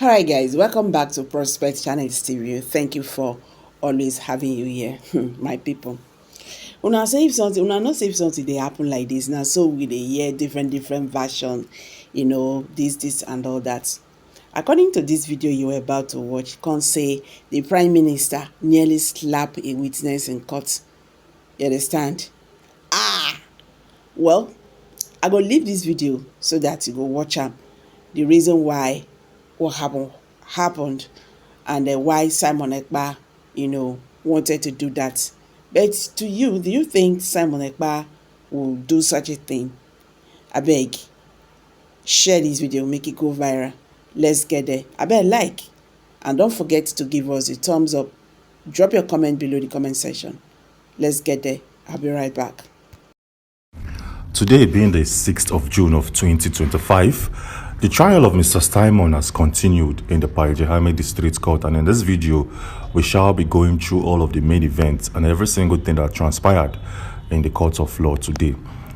Alright guys, welcome back to Prospect Channel Stereo. Thank you for always having you here, my people. Una say if something, una not say if something they happen like this now, so we dey hear different version, this and all that. According to this video you were about to watch, can say the Prime Minister nearly slapped a witness in court. You understand? Well, I go leave this video so that you go watch am. The reason why what happened and why Simon Ekpa, wanted to do that. But to you, do you think Simon Ekpa will do such a thing? I beg, share this video, make it go viral. Let's get there. I beg, like, and don't forget to give us a thumbs up. Drop your comment below the comment section. Let's get there. I'll be right back. Today being the 6th of June of 2025, the trial of Mr. Simon has continued in the Parijahame District Court, and in this video, we shall be going through all of the main events and every single thing that transpired in the court of law today.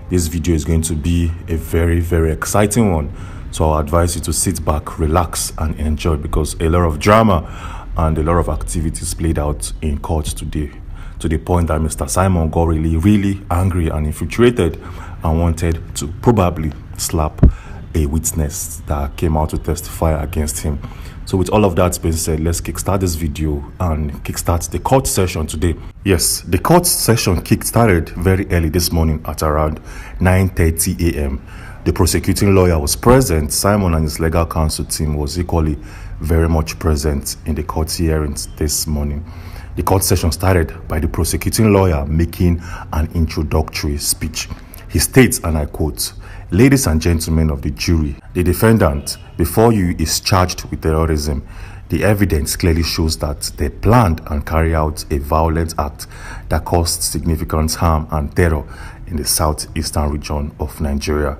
This video is going to be a very exciting one, so I advise you to sit back, relax and enjoy, because a lot of drama and a lot of activities played out in court today, to the point that Mr. Simon got really angry and infuriated and wanted to probably slap a witness that came out to testify against him. So with all of that being said, let's kickstart this video and kickstart the court session today. Yes, the court session kickstarted very early this morning at around 9:30 a.m. The prosecuting lawyer was present. Simon and his legal counsel team was equally very much present in the court hearings this morning. The court session started by the prosecuting lawyer making an introductory speech. He states, and I quote, "Ladies and gentlemen of the jury, the defendant before you is charged with terrorism. The evidence clearly shows that they planned and carried out a violent act that caused significant harm and terror in the southeastern region of Nigeria.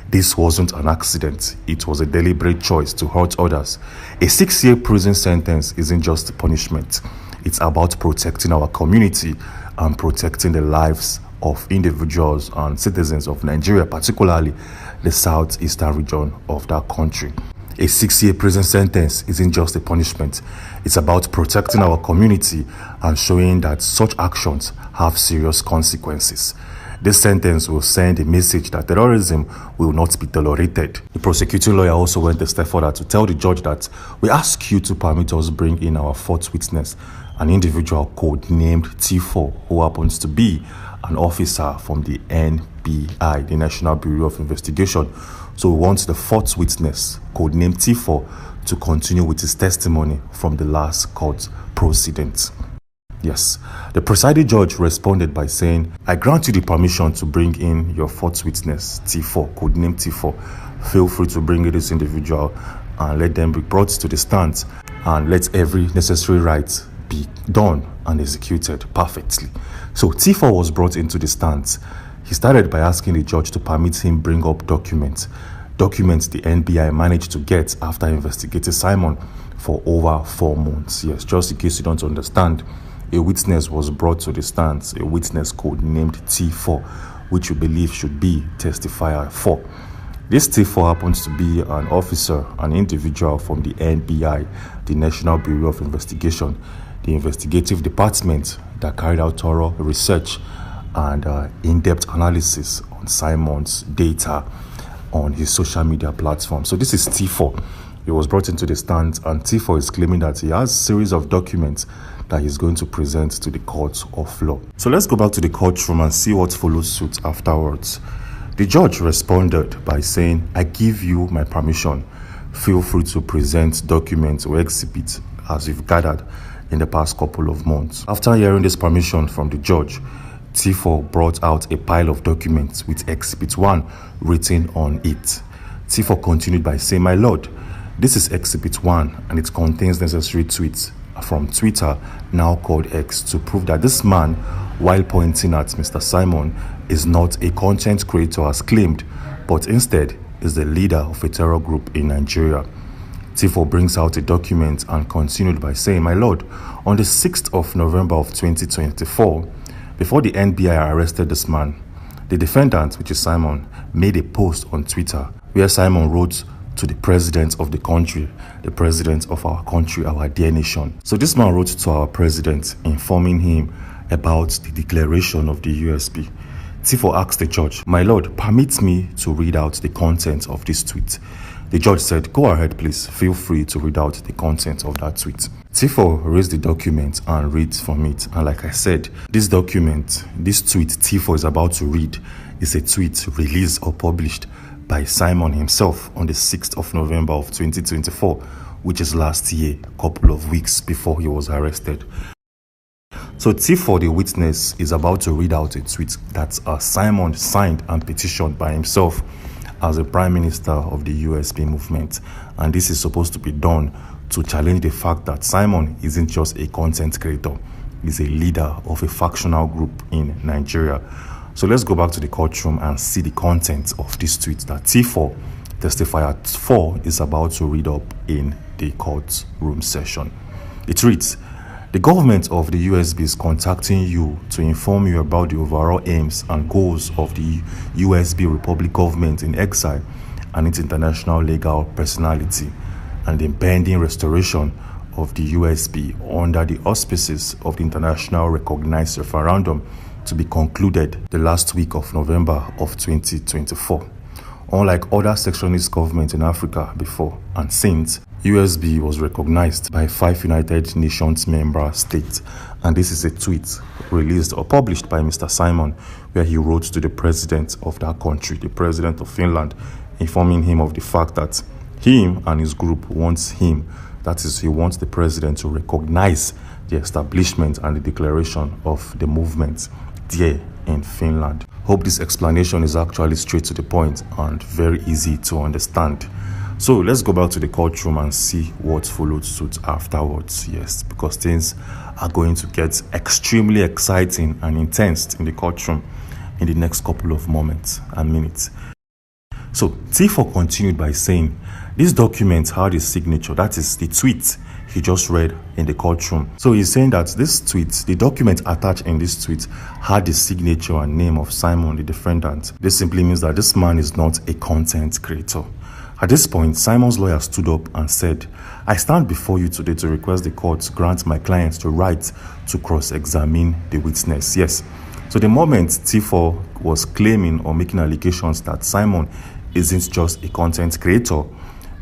This wasn't an accident. It was a deliberate choice to hurt others. A 6-year prison sentence isn't just a punishment. It's about protecting our community and protecting the lives of individuals and citizens of Nigeria, particularly the southeastern region of that country. A 6-year prison sentence isn't just a punishment. It's about protecting our community and showing that such actions have serious consequences. This sentence will send a message that terrorism will not be tolerated." The prosecuting lawyer also went a step further to tell the judge that we ask you to permit us bring in our fourth witness, an individual codenamed T4, who happens to be an officer from the NBI, the National Bureau of Investigation. So we want the fourth witness, codenamed T4, to continue with his testimony from the last court proceedings. Yes, the presiding judge responded by saying, "I grant you the permission to bring in your fourth witness, T4, codenamed T4. Feel free to bring in this individual and let them be brought to the stand, and let every necessary right be done and executed perfectly." So T4 was brought into the stand. He started by asking the judge to permit him bring up documents the NBI managed to get after investigating Simon for over 4 months. Yes, just in case you don't understand, a witness was brought to the stand, a witness code named T4, which we believe should be testifier 4. This T4 happens to be an officer, an individual from the NBI, the National Bureau of Investigation, the investigative department that carried out thorough research and in-depth analysis on Simon's data on his social media platform. So this is T4. He was brought into the stand, and T4 is claiming that he has a series of documents that he's going to present to the court of law. So let's go back to the courtroom and see what follows suit afterwards. The judge responded by saying, "I give you my permission. Feel free to present documents or exhibits as you've gathered in the past couple of months." After hearing this permission from the judge, T4 brought out a pile of documents with Exhibit 1 written on it. T4 continued by saying, "My lord, this is Exhibit 1 and it contains necessary tweets from Twitter, now called X, to prove that this man, while pointing at Mr. Simon, is not a content creator as claimed, but instead is the leader of a terror group in Nigeria." T4 brings out a document and continued by saying, "My lord, on the 6th of November of 2024, before the NBI arrested this man, the defendant, which is Simon, made a post on Twitter where Simon wrote, to the president of the country, the president of our country, our dear nation. So this man wrote to our president, informing him about the declaration of the USB. Tifo asked the judge, "My lord, permit me to read out the content of this tweet." The judge said, "Go ahead, please. Feel free to read out the content of that tweet." Tifo raised the document and reads from it. And like I said, this document, this tweet Tifo is about to read, is a tweet released or published by Simon himself on the 6th of November of 2024, which is last year, a couple of weeks before he was arrested. So Tifo, the witness, is about to read out a tweet that Simon signed and petitioned by himself as the Prime Minister of the USB movement. And this is supposed to be done to challenge the fact that Simon isn't just a content creator, he's a leader of a factional group in Nigeria. So let's go back to the courtroom and see the content of this tweet that Tifo, testifier 4, is about to read up in the courtroom session. It reads, "The government of the USB is contacting you to inform you about the overall aims and goals of the USB Republic government in exile and its international legal personality, and the impending restoration of the USB under the auspices of the international recognized referendum to be concluded the last week of November of 2024. Unlike other sectionist governments in Africa before and since, USB was recognized by 5 United Nations member states." And this is a tweet released or published by Mr. Simon, where he wrote to the president of that country, the president of Finland, informing him of the fact that him and his group wants him, that is, he wants the president to recognize the establishment and the declaration of the movement there in Finland. Hope this explanation is actually straight to the point and very easy to understand. So let's go back to the courtroom and see what followed suit afterwards. Yes, because things are going to get extremely exciting and intense in the courtroom in the next couple of moments and minutes. So Tifo continued by saying, "This document had his signature," that is the tweet he just read in the courtroom. So he's saying that this tweet, the document attached in this tweet, had the signature and name of Simon, the defendant. This simply means that this man is not a content creator. At this point, Simon's lawyer stood up and said, "I stand before you today to request the court grant my client the right to cross-examine the witness." Yes. So the moment Tifo was claiming or making allegations that Simon isn't just a content creator,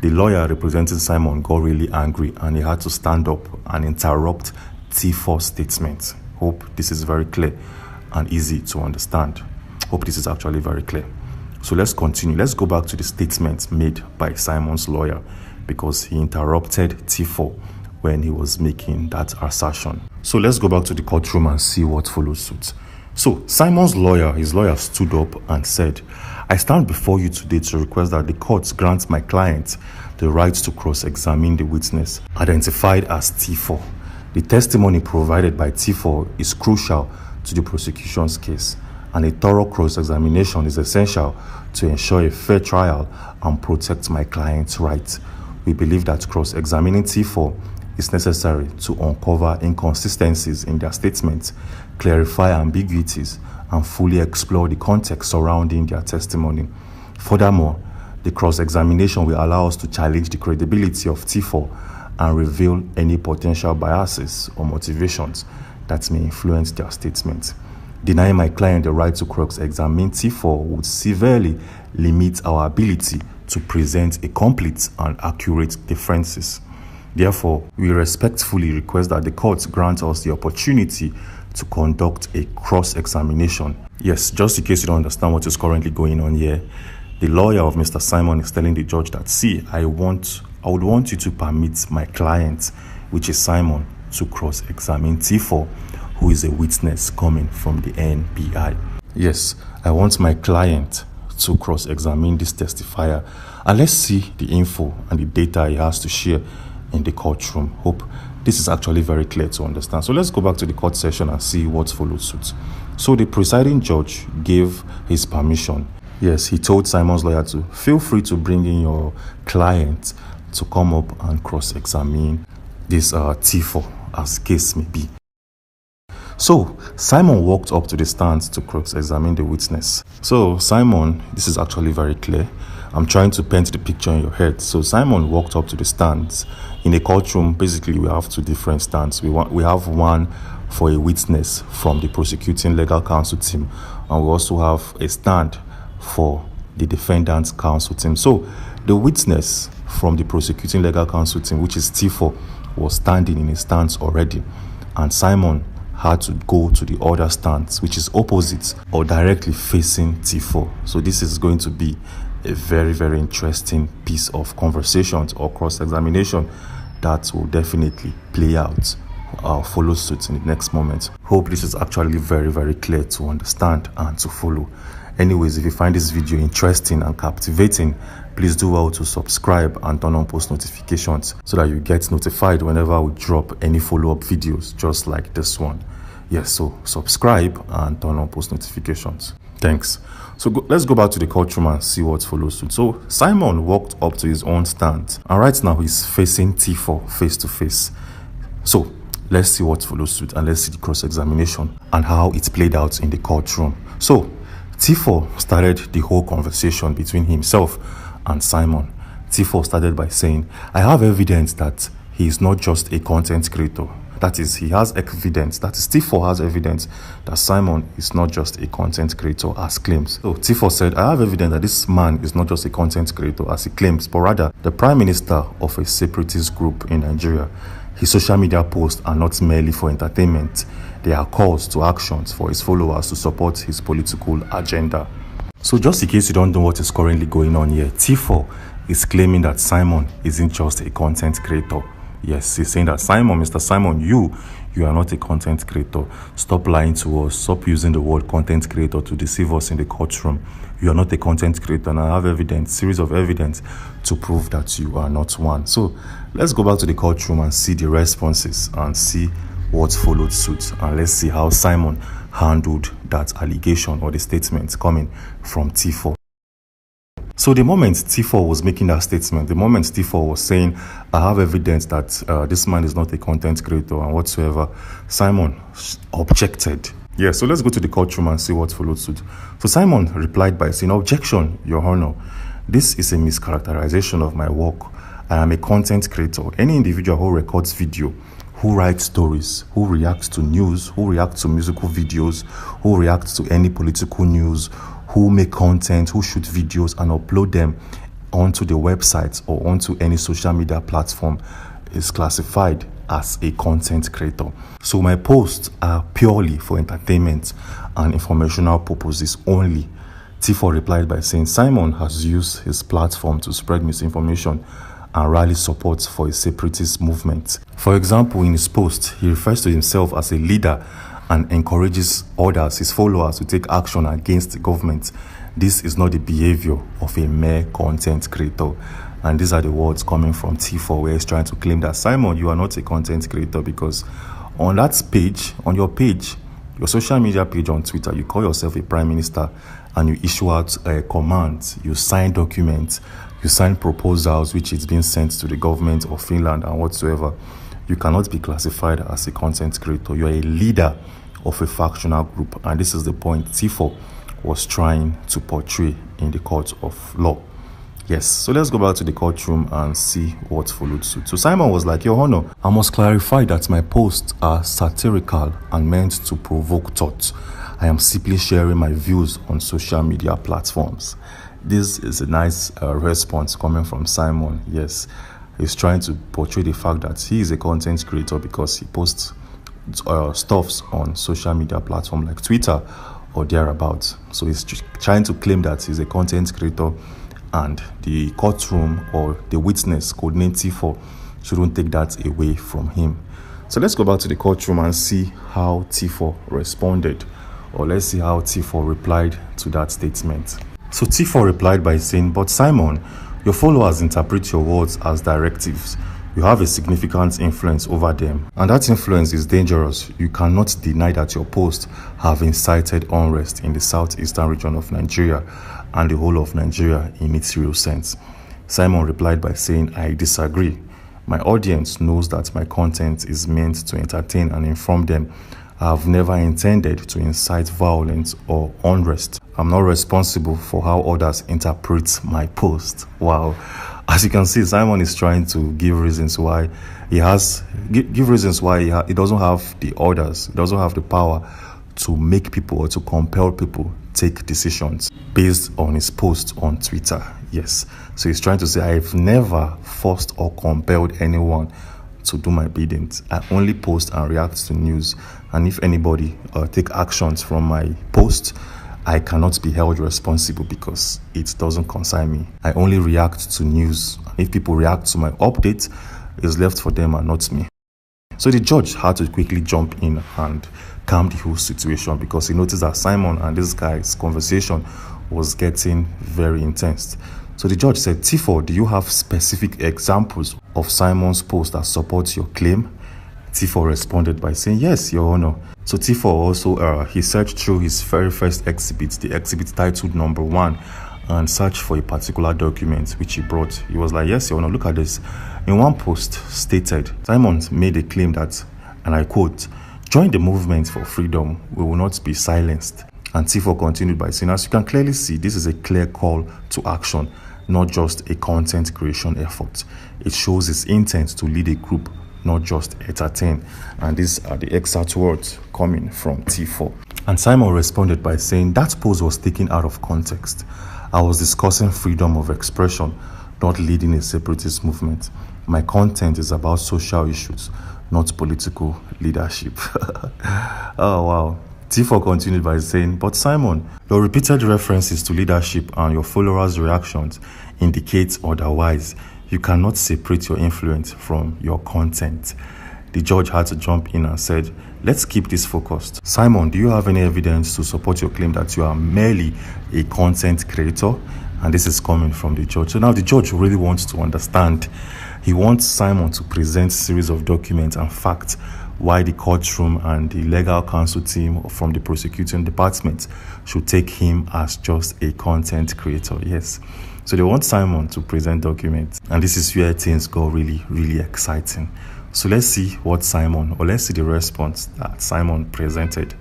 the lawyer representing Simon got really angry and he had to stand up and interrupt Tifo's statement. Hope this is very clear and easy to understand. Hope this is actually very clear. So let's continue. Let's go back to the statement made by Simon's lawyer, because he interrupted Tifo when he was making that assertion. So let's go back to the courtroom and see what follows suit. So Simon's lawyer, his lawyer stood up and said, "I stand before you today to request that the court grant my client the right to cross-examine the witness identified as Tifo. The testimony provided by Tifo is crucial to the prosecution's case, and a thorough cross-examination is essential to ensure a fair trial and protect my client's rights. We believe that cross-examining Tifo is necessary to uncover inconsistencies in their statements, clarify ambiguities, and fully explore the context surrounding their testimony. Furthermore, the cross-examination will allow us to challenge the credibility of Tifo and reveal any potential biases or motivations that may influence their statements. Denying my client the right to cross-examine Tifo would severely limit our ability to present a complete and accurate defenses. Therefore, we respectfully request that the court grant us the opportunity to conduct a cross-examination." Yes, just in case you don't understand what is currently going on here, the lawyer of Mr. Simon is telling the judge that, "See, I would want you to permit my client, which is Simon, to cross-examine Tifo, who is a witness coming from the NBI. Yes, I want my client to cross-examine this testifier, and let's see the info and the data he has to share in the courtroom." Hope this is actually very clear to understand. So let's go back to the court session and see what followed suit. So the presiding judge gave his permission. Yes, he told Simon's lawyer to feel free to bring in your client to come up and cross-examine this Tifo, as case may be. So Simon walked up to the stand to cross-examine the witness. So Simon, this is actually very clear, I'm trying to paint the picture in your head. So Simon walked up to the stands. In a courtroom, basically, we have two different stands. We have one for a witness from the prosecuting legal counsel team, and we also have a stand for the defendant's counsel team. So the witness from the prosecuting legal counsel team, which is T4, was standing in his stance already, and Simon had to go to the other stance, which is opposite or directly facing T4. So this is going to be a very, very interesting piece of conversations or cross-examination that will definitely play out. I'll follow suit in the next moment. Hope this is actually very, very clear to understand and to follow. Anyways, if you find this video interesting and captivating, please do well to subscribe and turn on post notifications so that you get notified whenever we drop any follow-up videos just like this one. Yes, so subscribe and turn on post notifications. Thanks. So let's go back to the courtroom and see what follows suit. So Simon walked up to his own stand, and right now he's facing T4 face to face. So let's see what follows suit, and let's see the cross-examination and how it played out in the courtroom. So T4 started the whole conversation between himself and Simon. T4 started by saying, I have evidence that he is not just a content creator. That is, he has evidence, that is, T4 has evidence that Simon is not just a content creator as claims. So T4 said, I have evidence that this man is not just a content creator as he claims, but rather the prime minister of a separatist group in Nigeria. His social media posts are not merely for entertainment. They are calls to actions for his followers to support his political agenda. So just in case you don't know what is currently going on here, T4 is claiming that Simon isn't just a content creator. Yes, he's saying that Simon, Mr. Simon, you are not a content creator. Stop lying to us. Stop using the word content creator to deceive us in the courtroom. You are not a content creator, and I have evidence, series of evidence to prove that you are not one. So let's go back to the courtroom and see the responses and see what followed suit, and let's see how Simon handled that allegation or the statement coming from T4. So the moment T4 was making that statement, the moment T4 was saying, I have evidence that this man is not a content creator and whatsoever, Simon objected. Yeah, so let's go to the courtroom and see what followed suit. So Simon replied by saying, objection, Your Honor. This is a mischaracterization of my work. I am a content creator. Any individual who records video, who writes stories, who reacts to news, who reacts to musical videos, who reacts to any political news, who make content, who shoot videos and upload them onto the website or onto any social media platform is classified as a content creator. So my posts are purely for entertainment and informational purposes only. T4 replied by saying Simon has used his platform to spread misinformation and rally support for a separatist movement. For example, in his post, he refers to himself as a leader and encourages others, his followers, to take action against the government. This is not the behavior of a mere content creator. And these are the words coming from T4, where he's trying to claim that, Simon, you are not a content creator, because on that page, on your page, your social media page on Twitter, you call yourself a prime minister and you issue out commands, you sign documents, you sign proposals which is being sent to the government of Finland and whatsoever. You cannot be classified as a content creator. You are a leader of a factional group, and this is the point T4 was trying to portray in the court of law. Yes, so let's go back to the courtroom and see what followed suit. So Simon was like, Your Honor, I must clarify that my posts are satirical and meant to provoke thought. I am simply sharing my views on social media platforms. This is a nice response coming from Simon. Yes, he's trying to portray the fact that he is a content creator because he posts stuffs on social media platform like Twitter or thereabouts. So he's trying to claim that he's a content creator, and the courtroom or the witness, codename T4, shouldn't take that away from him. So let's go back to the courtroom and see how T4 responded, or let's see how T4 replied to that statement. So T4 replied by saying, but Simon, your followers interpret your words as directives. You have a significant influence over them, and that influence is dangerous. You cannot deny that your posts have incited unrest in the southeastern region of Nigeria and the whole of Nigeria in its real sense. Simon replied by saying, I disagree. My audience knows that my content is meant to entertain and inform them I have never intended to incite violence or unrest. I'm not responsible for how others interpret my post. Wow. As you can see, Simon is trying to give reasons why he doesn't have the orders, he doesn't have the power to make people or to compel people take decisions based on his post on Twitter. Yes. So he's trying to say, I've never forced or compelled anyone to do my biddings. I only post and react to news. And if anybody take actions from my post, I cannot be held responsible because it doesn't concern me. I only react to news. And if people react to my update, it's left for them and not me. So the judge had to quickly jump in and calm the whole situation because he noticed that Simon and this guy's conversation was getting very intense. So the judge said, Tifo, do you have specific examples of Simon's post that supports your claim? Tifo responded by saying, yes, Your Honor. So Tifo also, he searched through his very first exhibit, the exhibit titled number 1, and searched for a particular document which he brought. He was like, yes, Your Honor, look at this. In one post stated, Simon made a claim that, and I quote, join the movement for freedom, we will not be silenced. And Tifo continued by saying, as you can clearly see, this is a clear call to action, not just a content creation effort. It shows his intent to lead a group, not just entertain. And these are the exact words coming from Tifo. And Simon responded by saying, that post was taken out of context. I was discussing freedom of expression, not leading a separatist movement. My content is about social issues, not political leadership. Oh, wow. Tifo continued by saying, but Simon, your repeated references to leadership and your followers' reactions indicate otherwise. You cannot separate your influence from your content. The judge had to jump in and said, let's keep this focused. Simon, do you have any evidence to support your claim that you are merely a content creator? And this is coming from the judge. So now the judge really wants to understand. He wants Simon to present a series of documents and facts why the courtroom and the legal counsel team from the prosecuting department should take him as just a content creator. Yes. So they want Simon to present documents. And this is where things go really, really exciting. So let's see what let's see the response that Simon presented.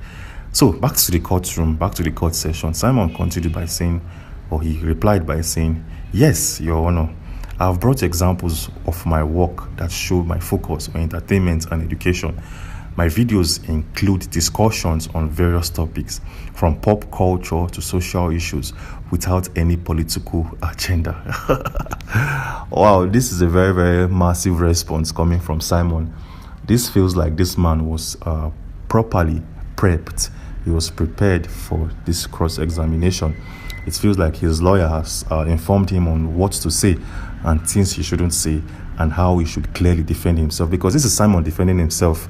So back to the courtroom, back to the court session. Simon continued by saying, or he replied by saying, yes, Your Honor. I have brought examples of my work that show my focus on entertainment and education. My videos include discussions on various topics, from pop culture to social issues, without any political agenda. Wow, this is a very, very massive response coming from Simon. This feels like this man was properly prepped. He was prepared for this cross-examination. It feels like his lawyer has informed him on what to say and things he shouldn't say and how he should clearly defend himself, because this is Simon defending himself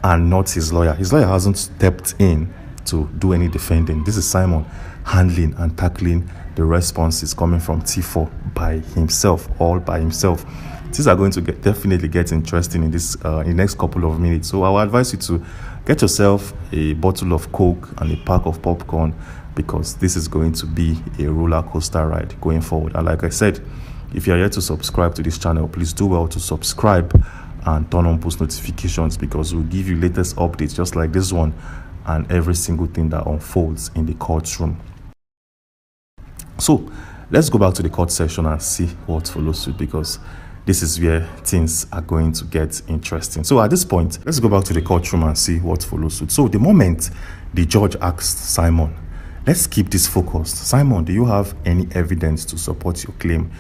and not his lawyer. His lawyer hasn't stepped in to do any defending. This is Simon handling and tackling the responses coming from Tifo by himself, all by himself. Things are going to definitely get interesting in this in the next couple of minutes. So I will advise you to get yourself a bottle of Coke and a pack of popcorn, because this is going to be a roller coaster ride going forward. And like I said, if you are yet to subscribe to this channel, please do well to subscribe and turn on post notifications, because we'll give you latest updates just like this one and every single thing that unfolds in the courtroom. So let's go back to the court session and see what follows suit, because this is where things are going to get interesting. So at this point, let's go back to the courtroom and see what follows suit. So the moment the judge asked Simon, let's keep this focused. Simon, do you have any evidence to support your claim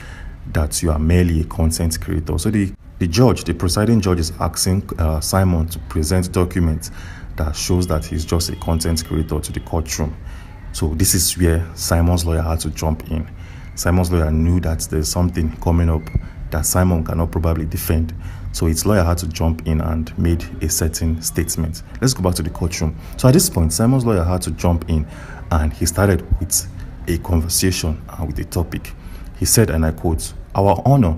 that you are merely a content creator? So the presiding judge is asking Simon to present documents that shows that he's just a content creator to the courtroom. So this is where Simon's lawyer had to jump in. Simon's lawyer knew that there's something coming up that Simon cannot probably defend. So his lawyer had to jump in and made a certain statement. Let's go back to the courtroom. So at this point, Simon's lawyer had to jump in and he started with a conversation and with a topic. He said, and I quote, "Our Honor,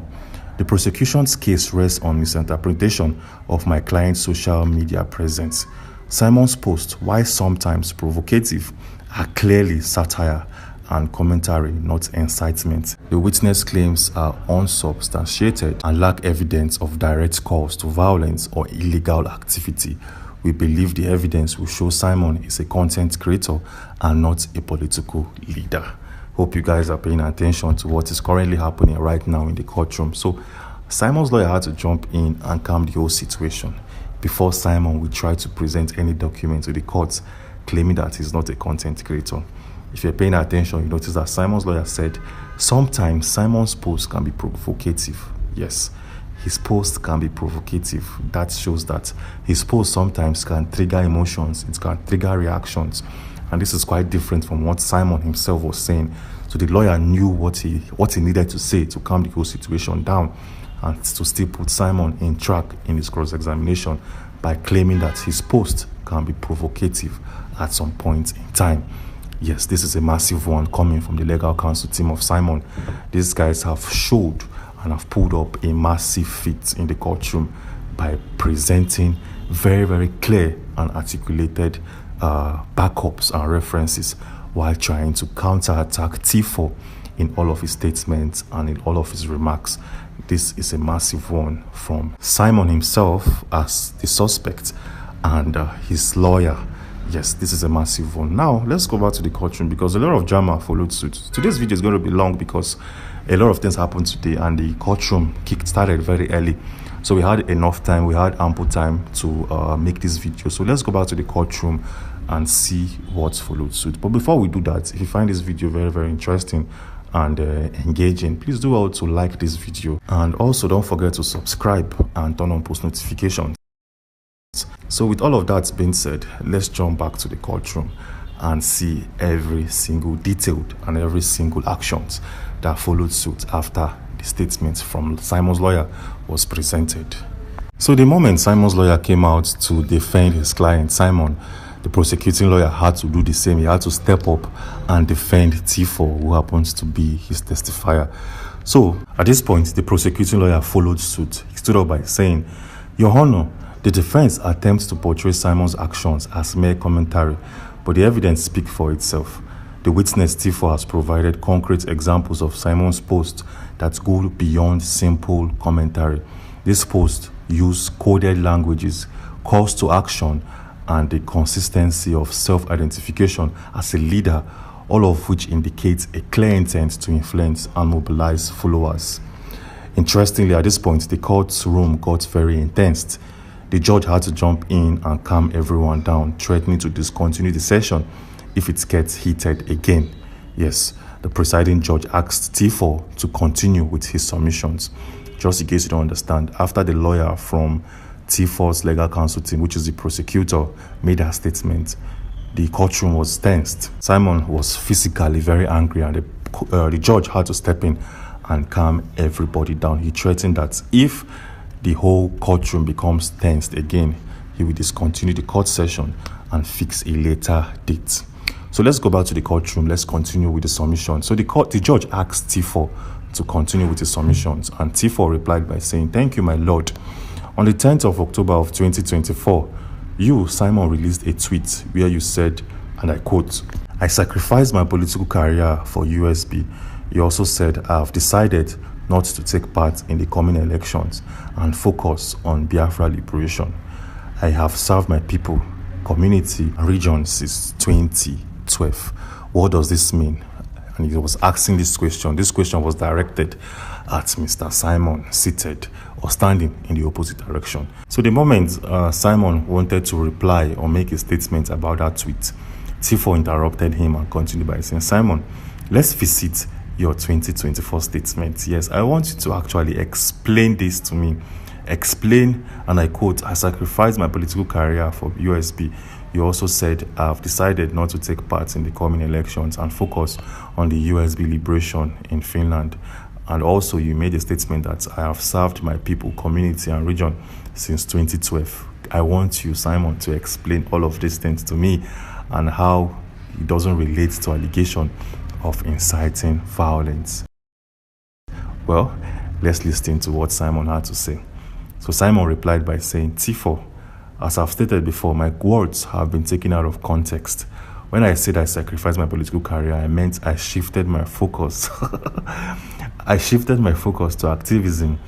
the prosecution's case rests on misinterpretation of my client's social media presence. Simon's posts, while sometimes provocative, are clearly satire and commentary, not incitement. The witness claims are unsubstantiated and lack evidence of direct calls to violence or illegal activity, We believe the evidence will show Simon is a content creator and not a political leader. Hope you guys are paying attention to what is currently happening right now in the courtroom. So Simon's lawyer had to jump in and calm the whole situation before Simon would try to present any document to the court claiming that he's not a content creator. If you're paying attention, you notice that Simon's lawyer said sometimes Simon's post can be provocative. Yes, his post can be provocative. That shows that his post sometimes can trigger emotions, it can trigger reactions. And this is quite different from what Simon himself was saying. So the lawyer knew what he needed to say to calm the whole situation down and to still put Simon in track in his cross-examination by claiming that his post can be provocative at some point in time. Yes, this is a massive one coming from the legal counsel team of Simon. These guys have showed and have pulled up a massive feat in the courtroom by presenting very, very clear and articulated backups and references while trying to counterattack T4 in all of his statements and in all of his remarks. This is a massive one from Simon himself as the suspect and his lawyer. Yes, this is a massive one. Now, let's go back to the courtroom because a lot of drama followed suit. Today's video is going to be long because a lot of things happened today and the courtroom started very early. So we had enough time, we had ample time to make this video. So let's go back to the courtroom and see what followed suit. But before we do that, if you find this video very, very interesting and engaging, please do well to like this video. And also don't forget to subscribe and turn on post notifications. So with all of that being said, let's jump back to the courtroom and see every single detailed and every single actions that followed suit after the statement from Simon's lawyer was presented. So the moment Simon's lawyer came out to defend his client, Simon, the prosecuting lawyer had to do the same. He had to step up and defend T4, who happens to be his testifier. So at this point, the prosecuting lawyer followed suit. He stood up by saying, "Your Honor, the defense attempts to portray Simon's actions as mere commentary, but the evidence speaks for itself. The witness T4 has provided concrete examples of Simon's posts that go beyond simple commentary. This post use coded languages, calls to action, and the consistency of self-identification as a leader, all of which indicates a clear intent to influence and mobilize followers." Interestingly, at this point, the courtroom got very intense. The judge had to jump in and calm everyone down, threatening to discontinue the session if it gets heated again. Yes, the presiding judge asked T4 to continue with his submissions. Just in case you don't understand, after the lawyer from T4's legal counsel team, which is the prosecutor, made her statement, the courtroom was tensed. Simon was physically very angry and the judge had to step in and calm everybody down. He threatened that if the whole courtroom becomes tensed again, he will discontinue the court session and fix a later date. So let's go back to the courtroom. Let's continue with the submission. So the judge asked T4 to continue with his submissions, and T4 replied by saying, "Thank you, my lord. On the 10th of October of 2024, you, Simon, released a tweet where you said, and I quote, 'I sacrificed my political career for USB.' You also said, 'I have decided not to take part in the coming elections and focus on Biafra liberation. I have served my people, community, and region since 2012. What does this mean?' And he was asking this question. This question was directed at Mr. Simon, seated or standing in the opposite direction. So the moment Simon wanted to reply or make a statement about that tweet, T4 interrupted him and continued by saying, "Simon, let's visit your 2024 statement. Yes, I want you to actually explain this to me. Explain," and I quote, "I sacrificed my political career for USB. You also said, I've decided not to take part in the coming elections and focus on the USB liberation in Finland. And also you made a statement that I have served my people, community, and region since 2012. I want you, Simon, to explain all of these things to me and how it doesn't relate to allegation of inciting violence." Well, let's listen to what Simon had to say. So Simon replied by saying, "T4, as I've stated before, my words have been taken out of context. When I said I sacrificed my political career, I meant I shifted my focus. I shifted my focus to activism.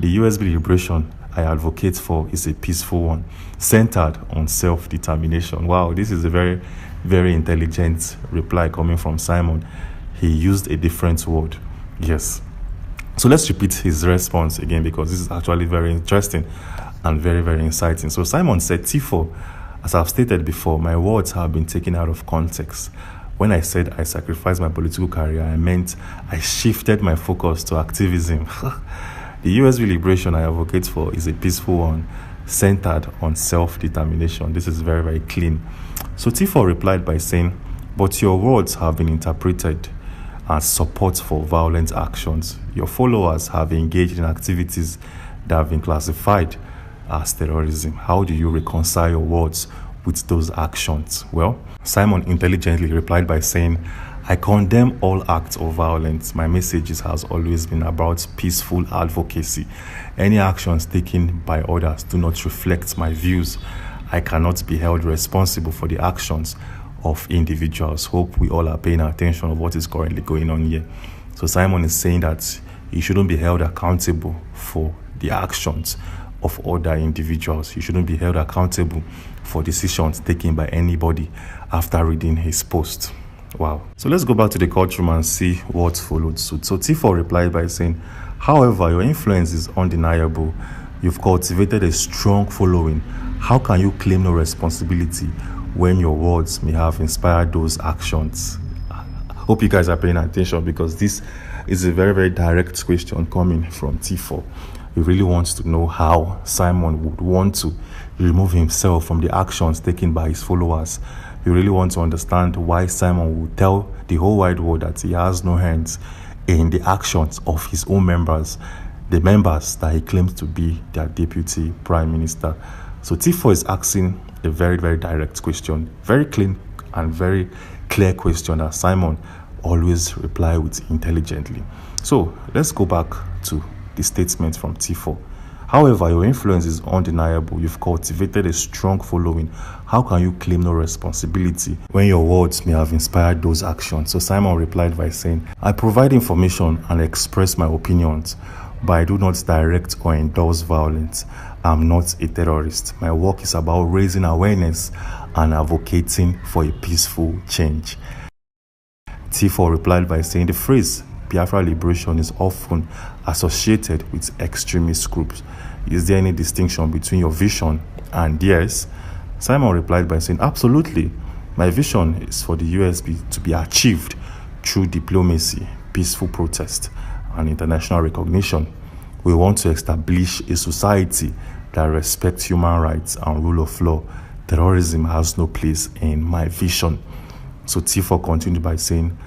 The USB liberation I advocate for is a peaceful one, centered on self-determination. Wow, this is a very, very intelligent reply coming from Simon. He used a different word. Yes. So let's repeat his response again, because this is actually very interesting and very, very inciting. So Simon said, T4, as I've stated before, my words have been taken out of context. When I said I sacrificed my political career, I meant I shifted my focus to activism. The USB liberation I advocate for is a peaceful one, centered on self-determination. This is very, very clean. So T4 replied by saying, but your words have been interpreted as support for violent actions. Your followers have engaged in activities that have been classified as terrorism. How do you reconcile your words with those actions? Well, Simon intelligently replied by saying, I condemn all acts of violence. My message has always been about peaceful advocacy. Any actions taken by others do not reflect my views. I cannot be held responsible for the actions of individuals. Hope we all are paying attention of what is currently going on here. So Simon is saying that he shouldn't be held accountable for the actions of other individuals. He shouldn't be held accountable for decisions taken by anybody after reading his post. Wow. So let's go back to the courtroom and see what followed suit. So T4 replied by saying, however, your influence is undeniable. You've cultivated a strong following. How can you claim no responsibility when your words may have inspired those actions? I hope you guys are paying attention, because this is a very, very direct question coming from T4. He really wants to know how Simon would want to remove himself from the actions taken by his followers. He really wants to understand why Simon would tell the whole wide world that he has no hands in the actions of his own members, the members that he claims to be their deputy prime minister. So T4 is asking a very, very direct question, very clean and very clear question that Simon always reply with intelligently. So let's go back to the statement from T4. However, your influence is undeniable. You've cultivated a strong following. How can you claim no responsibility when your words may have inspired those actions? So Simon replied by saying, I provide information and express my opinions, but I do not direct or endorse violence. I'm not a terrorist. My work is about raising awareness and advocating for a peaceful change. T4 replied by saying, the phrase Biafra liberation is often associated with extremist groups. Is there any distinction between your vision and theirs? Simon replied by saying, absolutely. My vision is for the USB to be achieved through diplomacy, peaceful protest, and international recognition. We want to establish a society that respects human rights and rule of law. Terrorism has no place in my vision. So T4 continued by saying,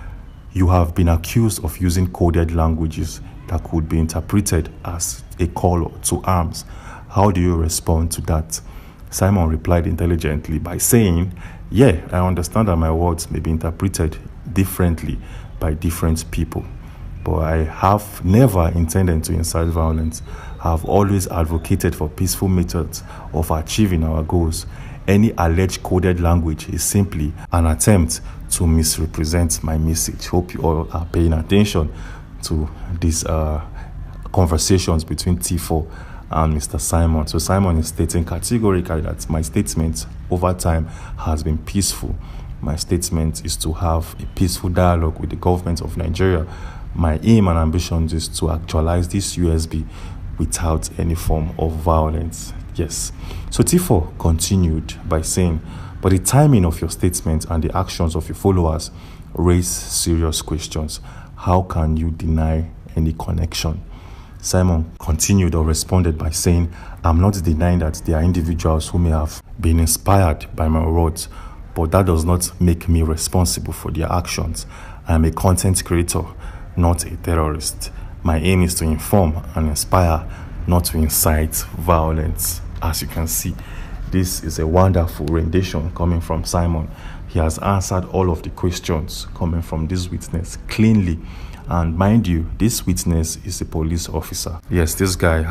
you have been accused of using coded languages that could be interpreted as a call to arms. How do you respond to that? Simon replied intelligently by saying, yeah, I understand that my words may be interpreted differently by different people, but I have never intended to incite violence. I have always advocated for peaceful methods of achieving our goals. Any alleged coded language is simply an attempt to misrepresent my message. Hope you all are paying attention to these conversations between T4 and Mr. Simon. So Simon is stating categorically that my statement over time has been peaceful. My statement is to have a peaceful dialogue with the government of Nigeria. My aim and ambition is to actualize this USB without any form of violence. Yes. So T4 continued by saying, but the timing of your statement and the actions of your followers raise serious questions. How can you deny any connection? Simon continued or responded by saying, I'm not denying that there are individuals who may have been inspired by my words, but that does not make me responsible for their actions. I am a content creator, not a terrorist. My aim is to inform and inspire, not to incite violence. As you can see, this is a wonderful rendition coming from Simon. He has answered all of the questions coming from this witness cleanly And mind you, this witness is a police officer. Yes, this guy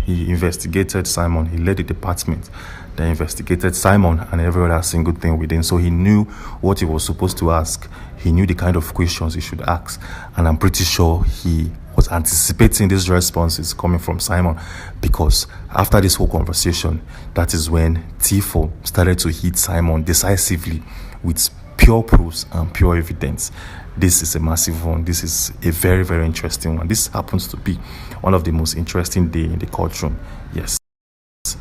he investigated Simon. He led the department that investigated Simon and every other single thing within. So he knew what he was supposed to ask. He knew the kind of questions he should ask. And I'm pretty sure he was anticipating these responses coming from Simon, because after this whole conversation, that is when Tifo started to hit Simon decisively with pure proofs and pure evidence. This is a massive one. This is a very, very interesting one. This happens to be one of the most interesting days in the courtroom. Yes.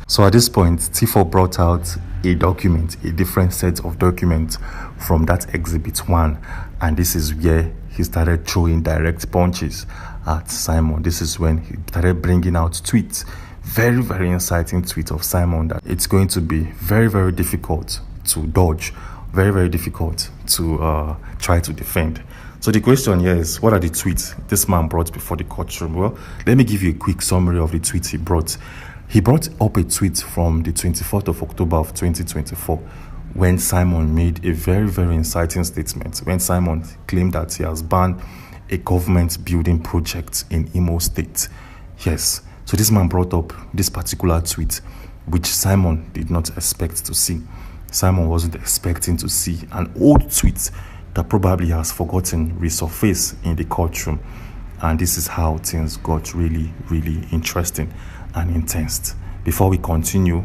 So at this point, Tifo brought out a document, a different set of documents from that exhibit 1. And this is where he started throwing direct punches at Simon. This is when he started bringing out tweets, very, very inciting tweets of Simon that it's going to be very, very difficult to dodge, very, very difficult to try to defend. So the question here is, what are the tweets this man brought before the courtroom? Well, let me give you a quick summary of the tweets he brought. He brought up a tweet from the 24th of October of 2024 when Simon made a very, very inciting statement, when Simon claimed that he has banned a government building project in Imo State. Yes, so this man brought up this particular tweet, which Simon did not expect to see. Simon wasn't expecting to see an old tweet that probably has forgotten resurface in the courtroom. And this is how things got really, really interesting and intense. Before we continue,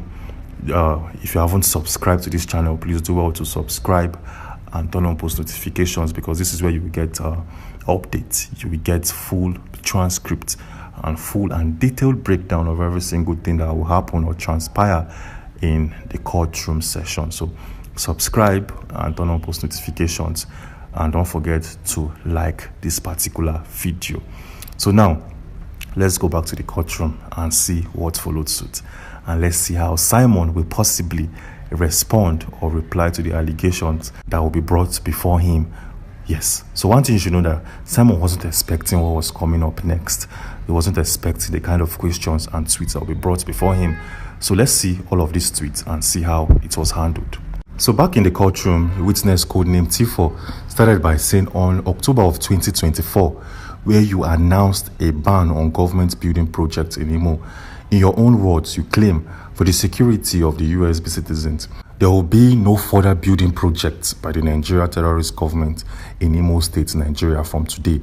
if you haven't subscribed to this channel, please do well to subscribe and turn on post notifications, because this is where you will get updates. You will get full transcript and full and detailed breakdown of every single thing that will happen or transpire in the courtroom session. So subscribe and turn on post notifications, and don't forget to like this particular video. So now let's go back to the courtroom and see what followed suit, and let's see how Simon will possibly respond or reply to the allegations that will be brought before him. Yes, so one thing you should know, that Simon wasn't expecting what was coming up next. He wasn't expecting the kind of questions and tweets that will be brought before him. So let's see all of these tweets and see how it was handled. So back in the courtroom, the witness codenamed Tifo started by saying, on October of 2024, where you announced a ban on government building projects in Imo, in your own words, you claim, for the security of the USB citizens, there will be no further building projects by the Nigeria terrorist government in Imo State, Nigeria from today,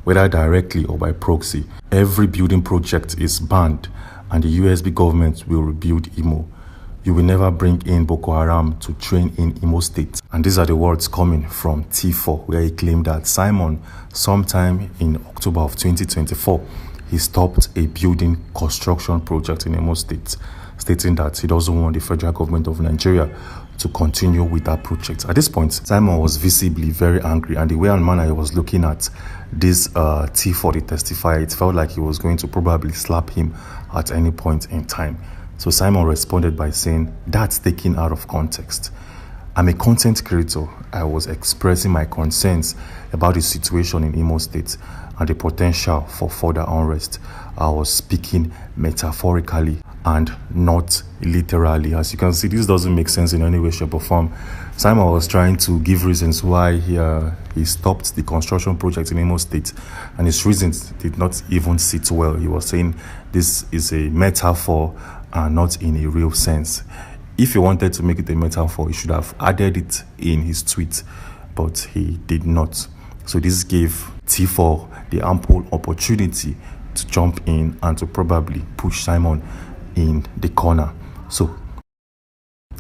whether directly or by proxy. Every building project is banned, and the USB government will rebuild Imo. You will never bring in Boko Haram to train in Imo State. And these are the words coming from T4, where he claimed that Simon, sometime in October of 2024, he stopped a building construction project in Imo State, stating that he doesn't want the federal government of Nigeria to continue with that project. At this point, Simon was visibly very angry, and the way and manner he was looking at this T4, the testifier, it felt like he was going to probably slap him at any point in time. So Simon responded by saying, that's taken out of context. I'm a content creator. I was expressing my concerns about the situation in Imo State and the potential for further unrest. I was speaking metaphorically and not literally. As you can see, this doesn't make sense in any way, shape, or form. Simon was trying to give reasons why he stopped the construction project in Imo State, and his reasons did not even sit well. He was saying this is a metaphor and not in a real sense. If he wanted to make it a metaphor, he should have added it in his tweet, but he did not. So this gave T4 the ample opportunity to jump in and to probably push Simon in the corner. So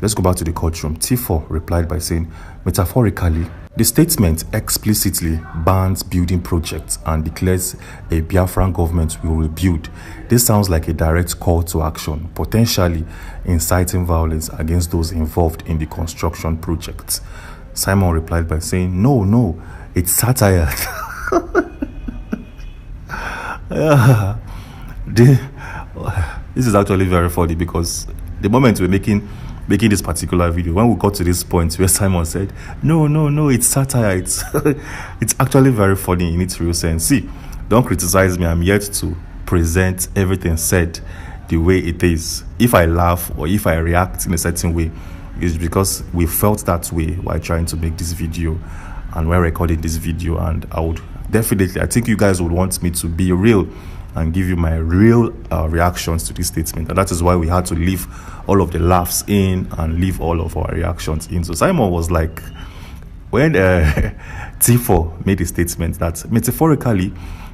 let's go back to the courtroom. T4 replied by saying, metaphorically, the statement explicitly bans building projects and declares a Biafran government will rebuild. This sounds like a direct call to action, potentially inciting violence against those involved in the construction projects. Simon replied by saying, no, it's satire. This is actually very funny, because the moment we're making this particular video, when we got to this point where Simon said, no, it's satire, it's actually very funny in its real sense. See, don't criticize me. I'm yet to present everything said the way it is. If I laugh or if I react in a certain way, it's because we felt that way while trying to make this video and we're recording this video, and I would definitely, I think you guys would want me to be real and give you my real reactions to this statement. And that is why we had to leave all of the laughs in and leave all of our reactions in. So Simon was like, when T4 made a statement that metaphorically,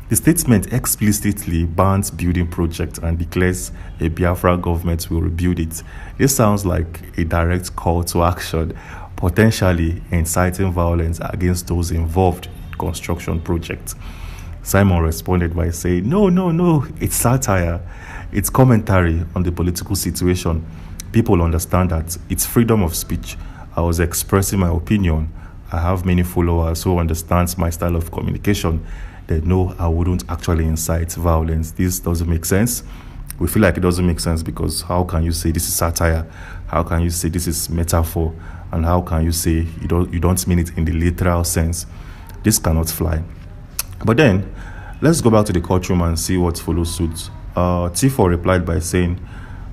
the statement explicitly bans building project and declares a Biafra government will rebuild it. This sounds like a direct call to action, potentially inciting violence against those involved in construction projects. Simon responded by saying, no, it's satire. It's commentary on the political situation. People understand that it's freedom of speech. I was expressing my opinion. I have many followers who understand my style of communication. They know I wouldn't actually incite violence. This doesn't make sense. We feel like it doesn't make sense because how can you say this is satire? How can you say this is metaphor? And how can you say you don't mean it in the literal sense? This cannot fly. But then, let's go back to the courtroom and see what follows suit. T4 replied by saying,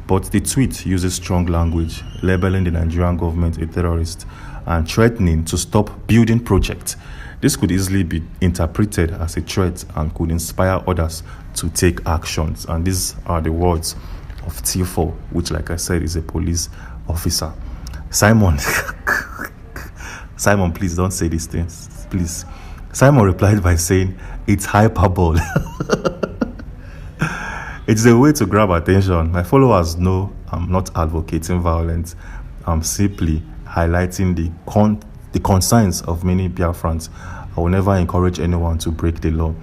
but the tweet uses strong language, labeling the Nigerian government a terrorist and threatening to stop building projects. This could easily be interpreted as a threat and could inspire others to take actions. And these are the words of T4, which, like I said, is a police officer. Simon, please don't say these things, please. Simon replied by saying, it's hyperbole. It's a way to grab attention. My followers know I'm not advocating violence. I'm simply highlighting the concerns of many Biafrans. I will never encourage anyone to break the law.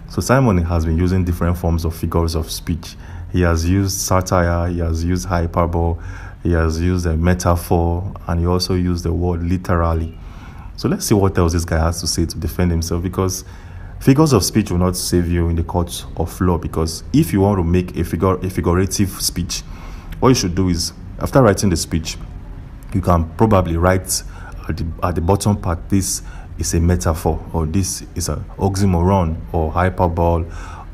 So Simon has been using different forms of figures of speech. He has used satire, he has used hyperbole, he has used a metaphor, and he also used the word literally. So let's see what else this guy has to say to defend himself, because figures of speech will not save you in the court of law. Because if you want to make a figurative speech, what you should do is, after writing the speech, you can probably write at the bottom part, this is a metaphor, or this is an oxymoron, or hyperbole,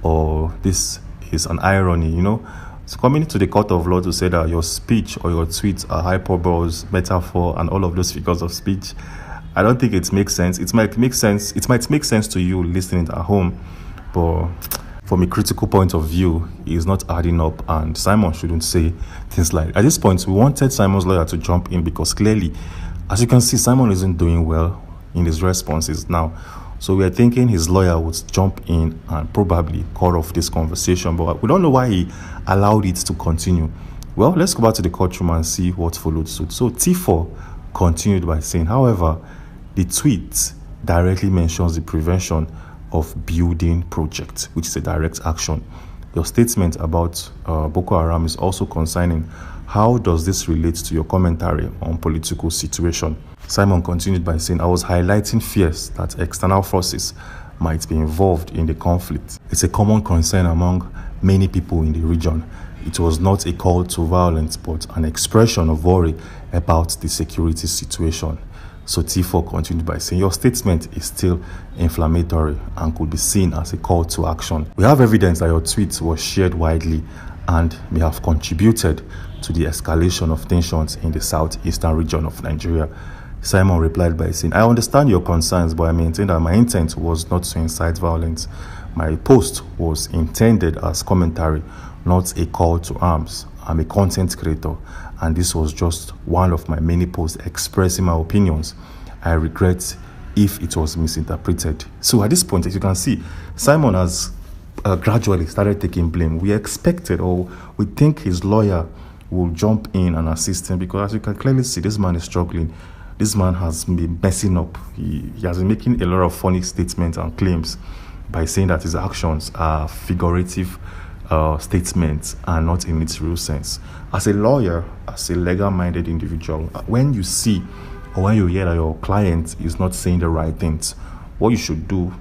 or this is an irony, So coming to the court of law to say that your speech or your tweets are hyperboles, metaphor, and all of those figures of speech, I don't think it makes sense. It might make sense to you listening at home, but from a critical point of view, it is not adding up, and Simon shouldn't say things like that. At this point, we wanted Simon's lawyer to jump in because clearly, as you can see, Simon isn't doing well in his responses now. So we are thinking his lawyer would jump in and probably cut off this conversation, but we don't know why he allowed it to continue. Well, let's go back to the courtroom and see what followed suit. So T4 continued by saying, however, the tweet directly mentions the prevention of building projects, which is a direct action. Your statement about Boko Haram is also concerning. How does this relate to your commentary on political situation? Simon continued by saying, I was highlighting fears that external forces might be involved in the conflict. It's a common concern among many people in the region. It was not a call to violence, but an expression of worry about the security situation. So T4 continued by saying, your statement is still inflammatory and could be seen as a call to action. We have evidence that your tweet was shared widely and may have contributed to the escalation of tensions in the southeastern region of Nigeria. Simon replied by saying, I understand your concerns, but I maintain that my intent was not to incite violence. My post was intended as commentary, not a call to arms. I'm a content creator, and this was just one of my many posts expressing my opinions. I regret if it was misinterpreted. So at this point, as you can see, Simon has gradually started taking blame. We expected, or we think his lawyer will jump in and assist him, because as you can clearly see, this man is struggling. This man has been messing up. He has been making a lot of funny statements and claims by saying that his actions are figurative statements and not in its real sense. As a lawyer, as a legal-minded individual, when you see or when you hear that your client is not saying the right things, what you should do,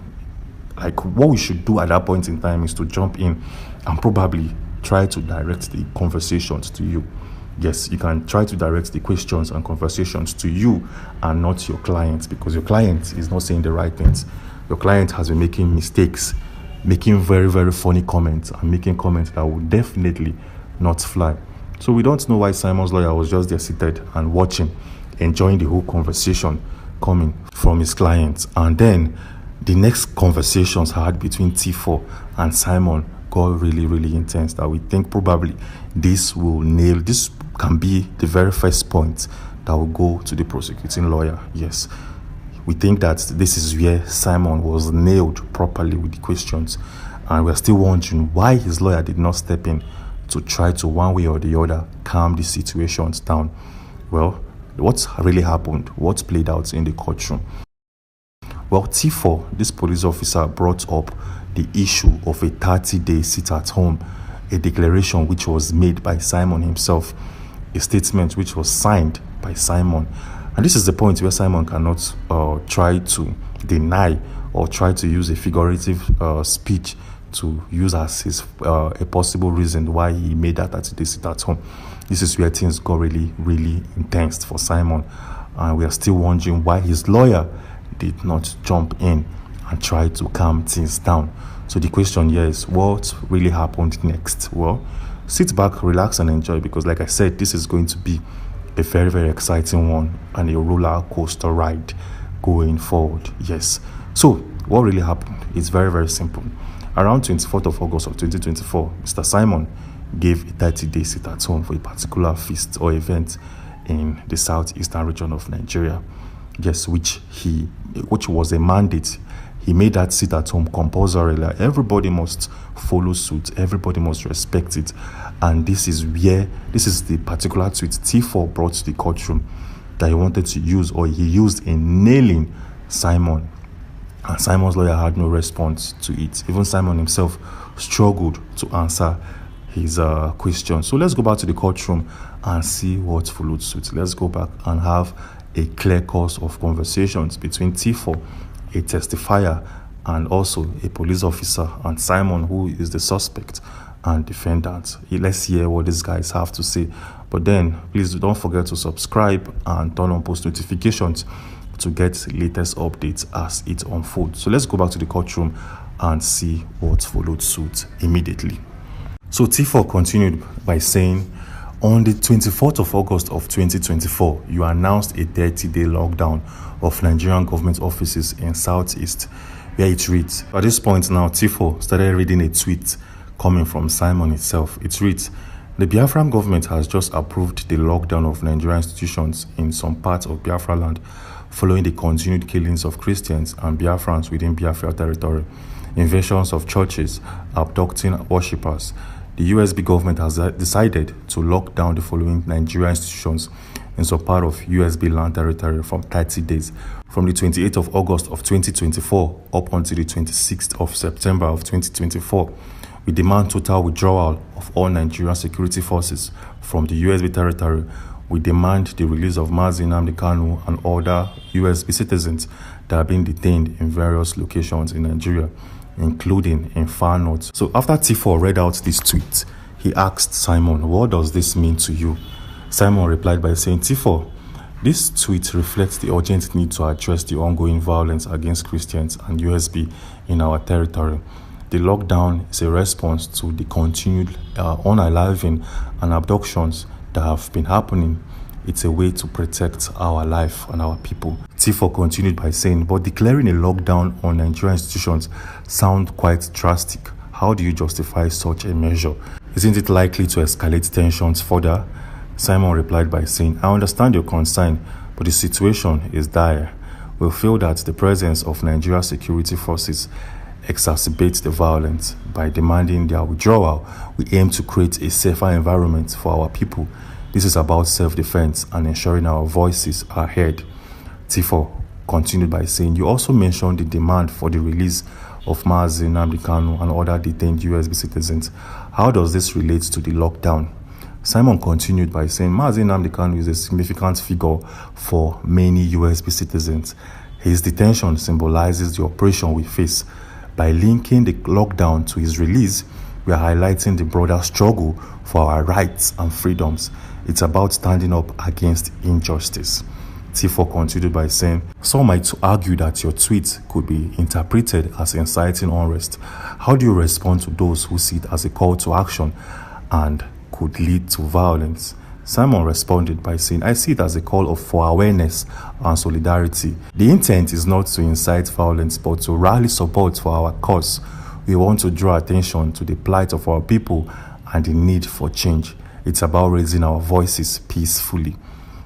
what we should do at that point in time, is to jump in and probably try to direct the conversations to you. Yes, you can try to direct the questions and conversations to you and not your client, because your client is not saying the right things. Your client has been making mistakes, making very, very funny comments, and making comments that will definitely not fly. So we don't know why Simon's lawyer was just there seated and watching, enjoying the whole conversation coming from his client. And then The next conversations had between T4 and Simon got really, really intense, that we think probably this can be the very first point that will go to the prosecuting lawyer. Yes, we think that this is where Simon was nailed properly with the questions, and we're still wondering why his lawyer did not step in to try to, one way or the other, calm the situations down. Well, what's really happened? What played out in the courtroom? Well, T4, this police officer, brought up the issue of a 30-day sit-at-home, a declaration which was made by Simon himself, a statement which was signed by Simon. And this is the point where Simon cannot try to deny or try to use a figurative speech to use as his a possible reason why he made that 30-day sit-at-home. This is where things got really, really intense for Simon. And we are still wondering why his lawyer did not jump in and try to calm things down. So the question here is, what really happened next? Well, sit back, relax, and enjoy, because like I said, this is going to be a very, very exciting one and a roller coaster ride going forward. Yes. So what really happened? It's very, very simple. Around 24th of August of 2024, Mr. Simon gave a 30-day sit-at-home for a particular feast or event in the southeastern region of Nigeria. Yes, which was a mandate. He made that sit-at-home compulsory. Like, everybody must follow suit. Everybody must respect it. And this is the particular tweet T4 brought to the courtroom that he wanted to use, or he used in nailing Simon. And Simon's lawyer had no response to it. Even Simon himself struggled to answer his question. So let's go back to the courtroom and see what followed suit. Let's go back and have a clear course of conversations between T4, a testifier, and also a police officer, and Simon, who is the suspect and defendant. Let's hear what these guys have to say. But then, please don't forget to subscribe and turn on post notifications to get latest updates as it unfolds. So let's go back to the courtroom and see what followed suit immediately. So T4 continued by saying, on the 24th of August of 2024, you announced a 30-day lockdown of Nigerian government offices in Southeast, where it reads, at this point now, T4 started reading a tweet coming from Simon itself. It reads, the Biafran government has just approved the lockdown of Nigerian institutions in some parts of Biafra land following the continued killings of Christians and Biafrans within Biafra territory, invasions of churches, abducting worshippers. The USB government has decided to lock down the following Nigerian institutions in some part of USB land territory for 30 days, from the 28th of August of 2024 up until the 26th of September of 2024. We demand total withdrawal of all Nigerian security forces from the USB territory. We demand the release of Mazi Nnamdi Kanu and other USB citizens that are being detained in various locations in Nigeria, including in far north. So after T4 read out this tweet, he asked Simon, what does this mean to you? Simon replied by saying, T4, this tweet reflects the urgent need to address the ongoing violence against Christians and USB in our territory. The lockdown is a response to the continued unaliving and abductions that have been happening. It's a way to protect our life and our people. T4 continued by saying, but declaring a lockdown on Nigerian institutions sounds quite drastic. How do you justify such a measure? Isn't it likely to escalate tensions further? Simon replied by saying, I understand your concern, but the situation is dire. We feel that the presence of Nigerian security forces exacerbates the violence. By demanding their withdrawal, we aim to create a safer environment for our people. This is about self-defense and ensuring our voices are heard. T4 continued by saying, you also mentioned the demand for the release of Mazi Nnamdi Kanu and other detained USB citizens. How does this relate to the lockdown? Simon continued by saying, Mazi Nnamdi Kanu is a significant figure for many USB citizens. His detention symbolizes the oppression we face. By linking the lockdown to his release, we are highlighting the broader struggle for our rights and freedoms. It's about standing up against injustice. T4 continued by saying, some might argue that your tweet could be interpreted as inciting unrest. How do you respond to those who see it as a call to action and could lead to violence? Simon responded by saying, I see it as a call for awareness and solidarity. The intent is not to incite violence, but to rally support for our cause. We want to draw attention to the plight of our people and the need for change. It's about raising our voices peacefully.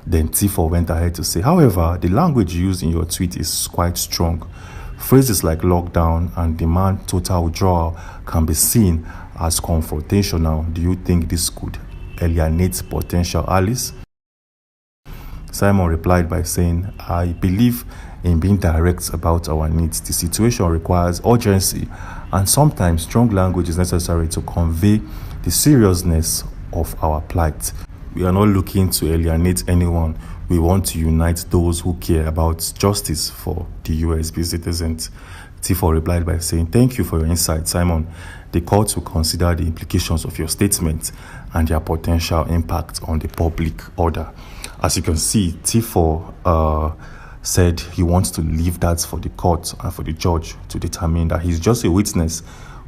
Then Tifo went ahead to say, however, the language used in your tweet is quite strong. Phrases like lockdown and demand total withdrawal can be seen as confrontational. Do you think this could alienate potential allies? Simon replied by saying, I believe in being direct about our needs. The situation requires urgency, and sometimes strong language is necessary to convey the seriousness of our plight. We are not looking to alienate anyone. We want to unite those who care about justice for the USB citizens. Tifo replied by saying, thank you for your insight, Simon. The court will consider the implications of your statement and their potential impact on the public order. As you can see, Tifo said he wants to leave that for the court and for the judge to determine that he's just a witness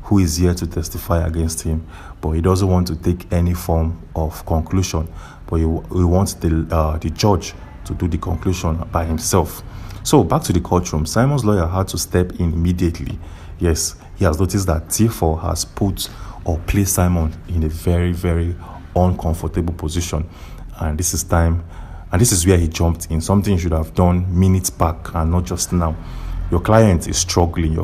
who is here to testify against him, but he doesn't want to take any form of conclusion, but he wants the judge to do the conclusion by himself. So back to the courtroom, Simon's lawyer had to step in immediately. Yes, he has noticed that Tifo has put or placed Simon in a very, very uncomfortable position, and this is where he jumped in, something he should have done minutes back and not just now. Your client is struggling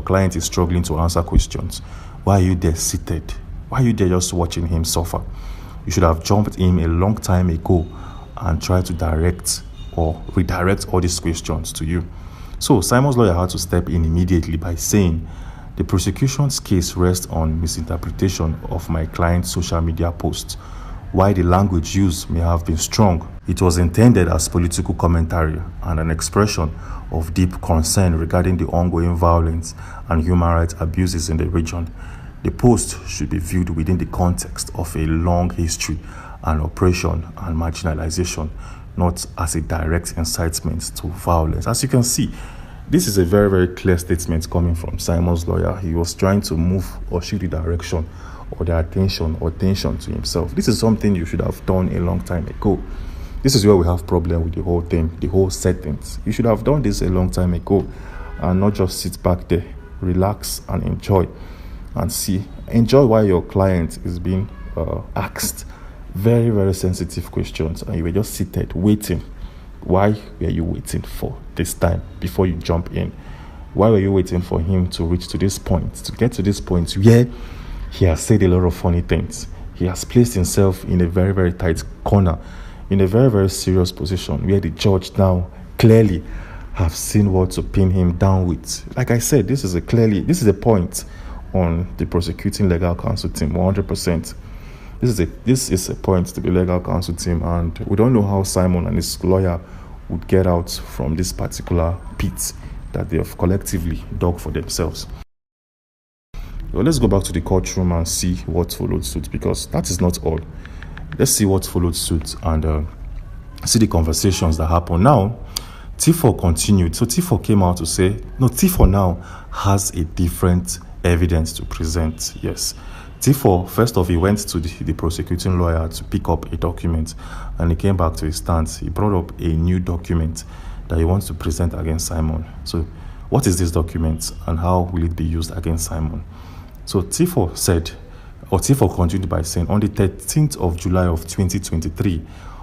to answer questions. Why are you there seated? Why are you there just watching him suffer? You should have jumped in a long time ago and tried to direct or redirect all these questions to you. So Simon's lawyer had to step in immediately by saying, the prosecution's case rests on misinterpretation of my client's social media posts. While the language used may have been strong, it was intended as political commentary and an expression of deep concern regarding the ongoing violence and human rights abuses in the region. The post should be viewed within the context of a long history and oppression and marginalization, not as a direct incitement to violence. As you can see, this is a very, very clear statement coming from Simon's lawyer. He was trying to move or shift the direction or the attention or tension to himself. This is something you should have done a long time ago. This is where we have problem with the whole thing, the whole settings. You should have done this a long time ago and not just sit back there, relax and enjoy while your client is being asked very, very sensitive questions and you were just seated waiting. Why were you waiting for this time before you jump in? Why were you waiting for him to reach to this point, to get to this point where he has said a lot of funny things? He has placed himself in a very, very tight corner, in a very, very serious position where the judge now clearly have seen what to pin him down with. Like I said, this is a point on the prosecuting legal counsel team, 100%. This is a point to the legal counsel team, and we don't know how Simon and his lawyer would get out from this particular pit that they have collectively dug for themselves. Well, let's go back to the courtroom and see what followed suit, because that is not all. Let's see what followed suit and see the conversations that happened. Now, Tifo continued. So Tifo came out to say, no, Tifo now has a different evidence to present. Yes. Tifo, first off, he went to the prosecuting lawyer to pick up a document, and he came back to his stance. He brought up a new document that he wants to present against Simon. So what is this document and how will it be used against Simon? So Tifo continued by saying, on the 13th of July of 2023,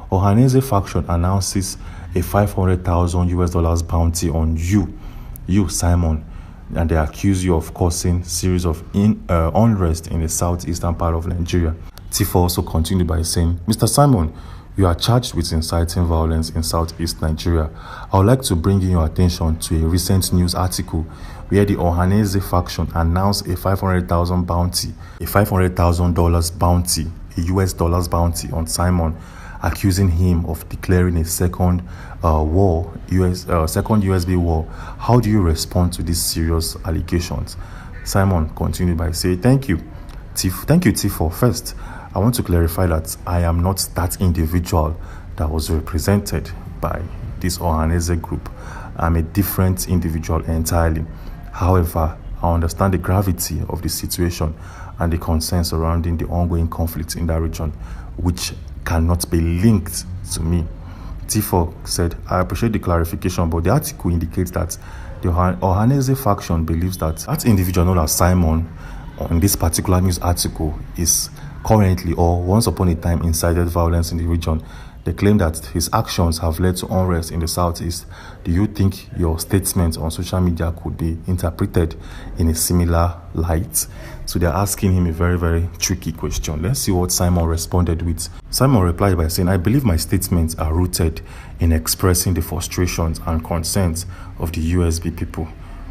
Ohaneze faction announces a $500,000 bounty on you, Simon, and they accuse you of causing series of unrest in the southeastern part of Nigeria. Tifo also continued by saying, Mr. Simon, you are charged with inciting violence in southeast Nigeria. I would like to bring your attention to a recent news article where the Ohaneze faction announced a $500,000 bounty, a US dollars bounty on Simon, accusing him of declaring a second USB war. How do you respond to these serious allegations? Simon continued by saying, Thank you, Tifo. First, I want to clarify that I am not that individual that was represented by this Ohaneze group. I'm a different individual entirely. However, I understand the gravity of the situation and the concerns surrounding the ongoing conflict in that region, which cannot be linked to me. T4 said, I appreciate the clarification, but the article indicates that the Ohaneze faction believes that individual known as Simon in this particular news article is currently or once upon a time incited violence in the region. They claim that his actions have led to unrest in the southeast. Do you think your statement on social media could be interpreted in a similar light? So they're asking him a very, very tricky question. Let's see what Simon responded with. Simon replied by saying, I believe my statements are rooted in expressing the frustrations and concerns of the USB people.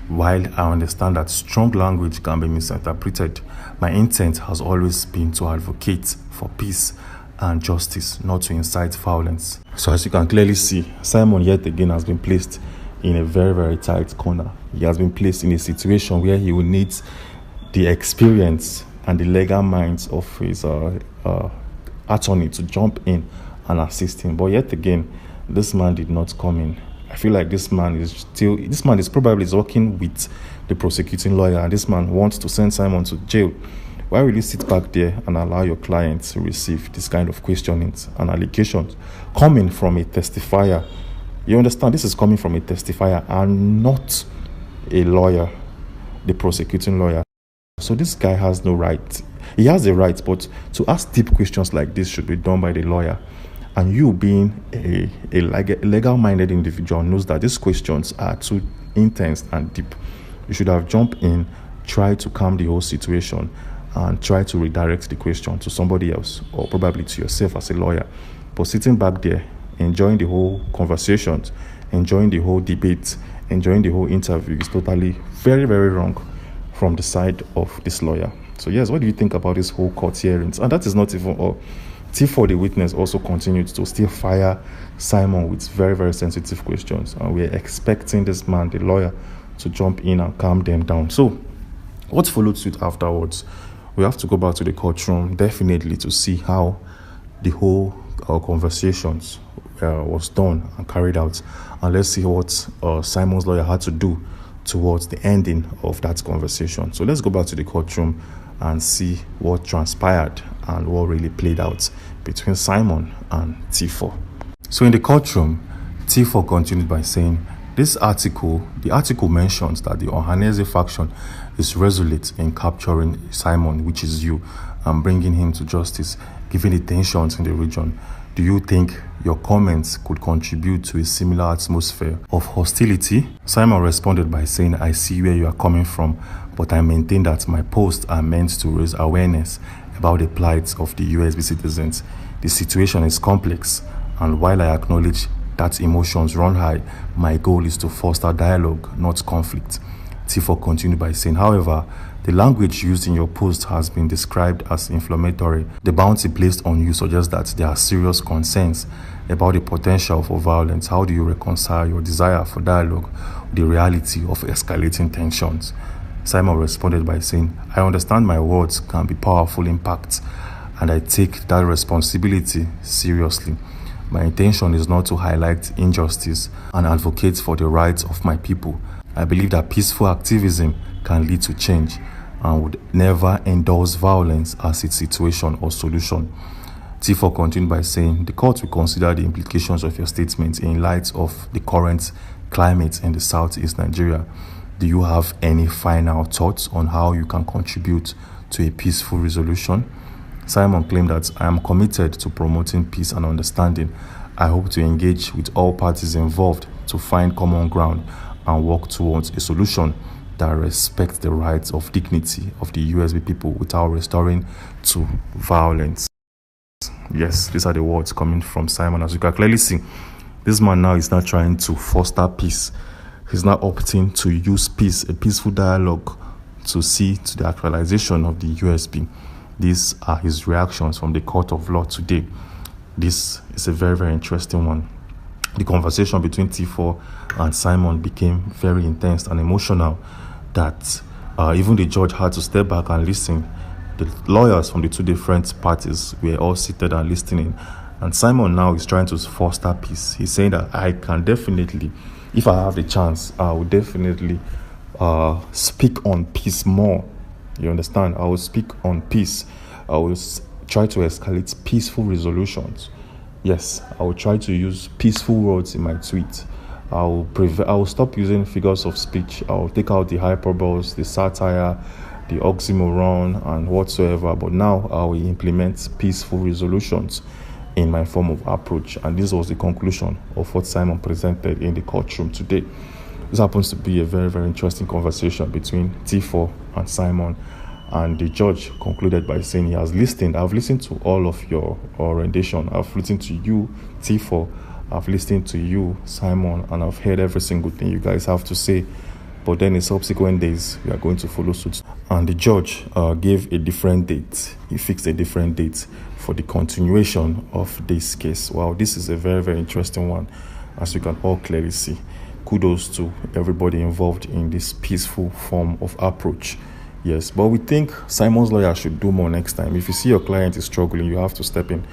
While I understand that strong language can be misinterpreted, my intent has always been to advocate for peace and justice, not to incite violence. So as you can clearly see, Simon yet again has been placed in a very, very tight corner. He has been placed in a situation where he will need the experience and the legal minds of his attorney to jump in and assist him. But yet again, this man did not come in. I feel like this man is probably working with the prosecuting lawyer, and this man wants to send Simon to jail. Why will you sit back there and allow your client to receive this kind of questionings and allegations coming from a testifier? You understand, this is coming from a testifier and not a lawyer, the prosecuting lawyer. So this guy has no right. He has the right, but to ask deep questions like this should be done by the lawyer. And you, being a legal-minded individual, knows that these questions are too intense and deep. You should have jumped in, tried to calm the whole situation, and try to redirect the question to somebody else, or probably to yourself as a lawyer. But sitting back there, enjoying the whole conversations, enjoying the whole debate, enjoying the whole interview is totally very, very wrong from the side of this lawyer. So yes, what do you think about this whole court hearings? And that is not even all. T4, the witness, also continued to still fire Simon with very, very sensitive questions. And we're expecting this man, the lawyer, to jump in and calm them down. So what followed suit afterwards? We have to go back to the courtroom, definitely, to see how the whole conversations was done and carried out. And let's see what Simon's lawyer had to do towards the ending of that conversation. So let's go back to the courtroom and see what transpired and what really played out between Simon and T4. So in the courtroom, T4 continued by saying, the article mentions that the Ohaneze faction is resolute in capturing Simon, which is you, and bringing him to justice, given the tensions in the region. Do you think your comments could contribute to a similar atmosphere of hostility? Simon responded by saying, I see where you are coming from, but I maintain that my posts are meant to raise awareness about the plight of the USB citizens. The situation is complex, and while I acknowledge that emotions run high, my goal is to foster dialogue, not conflict. T4 continued by saying, however, the language used in your post has been described as inflammatory. The bounty placed on you suggests that there are serious concerns about the potential for violence. How do you reconcile your desire for dialogue with the reality of escalating tensions? Simon responded by saying, I understand my words can be powerful impacts, and I take that responsibility seriously. My intention is not to highlight injustice and advocate for the rights of my people. I believe that peaceful activism can lead to change and would never endorse violence as its situation or solution. T4 continued by saying, the court will consider the implications of your statements in light of the current climate in the southeast Nigeria. Do you have any final thoughts on how you can contribute to a peaceful resolution? Simon claimed that I am committed to promoting peace and understanding. I hope to engage with all parties involved to find common ground and work towards a solution that respects the rights of dignity of the USB people without restoring to violence. Yes, these are the words coming from Simon. As you can clearly see, this man now is not trying to foster peace. He's now opting to use peace, a peaceful dialogue, to see to the actualization of the USB. These are his reactions from the court of law today. This is a very, very interesting one. The conversation between T4 and Simon became very intense and emotional that even the judge had to step back and listen. The lawyers from the two different parties were all seated and listening. And Simon now is trying to foster peace. He's saying that I can definitely, if I have the chance, I will definitely speak on peace more. You understand? I will speak on peace. I will try to escalate peaceful resolutions. Yes, I will try to use peaceful words in my tweet. I will stop using figures of speech. I will take out the hyperboles, the satire, the oxymoron, and whatsoever. But now I will implement peaceful resolutions in my form of approach. And this was the conclusion of what Simon presented in the courtroom today. This happens to be a very, very interesting conversation between T4 and Simon. And the judge concluded by saying he has listened. I've listened to all of your rendition. I've listened to you, T4. I've listened to you, Simon, and I've heard every single thing you guys have to say. But then in subsequent days, we are going to follow suit. And the judge gave a different date. He fixed a different date for the continuation of this case. Wow, this is a very, very interesting one, as you can all clearly see. Kudos to everybody involved in this peaceful form of approach. Yes, but we think Simon's lawyer should do more next time. If you see your client is struggling, you have to step in.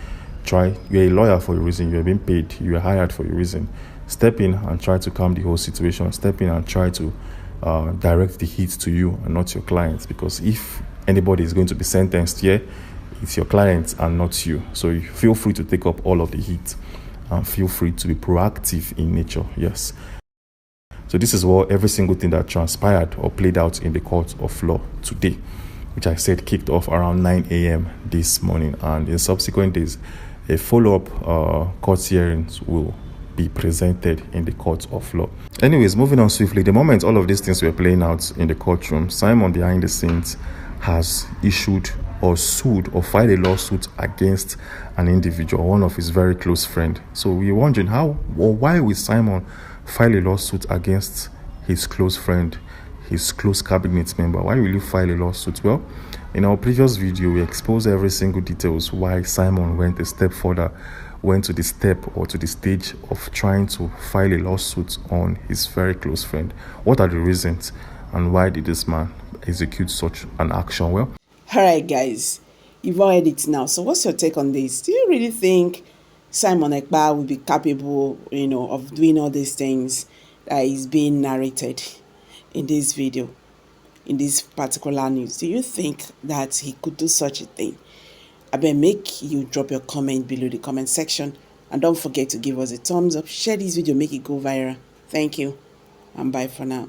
You're a lawyer for a reason. You're being paid. You're hired for a reason. Step in and try to calm the whole situation. Step in and try to direct the heat to you and not your client. Because if anybody is going to be sentenced here, it's your client and not you. So you feel free to take up all of the heat and feel free to be proactive in nature. Yes. So this is what every single thing that transpired or played out in the court of law today, which I said kicked off around 9 a.m. this morning. And in subsequent days, a follow-up court hearings will be presented in the court of law. Anyways, moving on swiftly, the moment all of these things were playing out in the courtroom, Simon behind the scenes has issued or sued or filed a lawsuit against an individual, one of his very close friends. So we're wondering why will Simon file a lawsuit against his close friend, his close cabinet member? Why will you file a lawsuit? Well, in our previous video, we exposed every single details why Simon went a step further, went to the step or to the stage of trying to file a lawsuit on his very close friend. What are the reasons and why did this man execute such an action? Well, all right, guys, you've all heard it now. So what's your take on this? Do you really think Simon Epka will be capable, of doing all these things that is being narrated in this video, in this particular news? Do you think that he could do such a thing? I bet make you drop your comment below the comment section, and don't forget to give us a thumbs up, share this video, make it go viral. Thank you, and bye for now.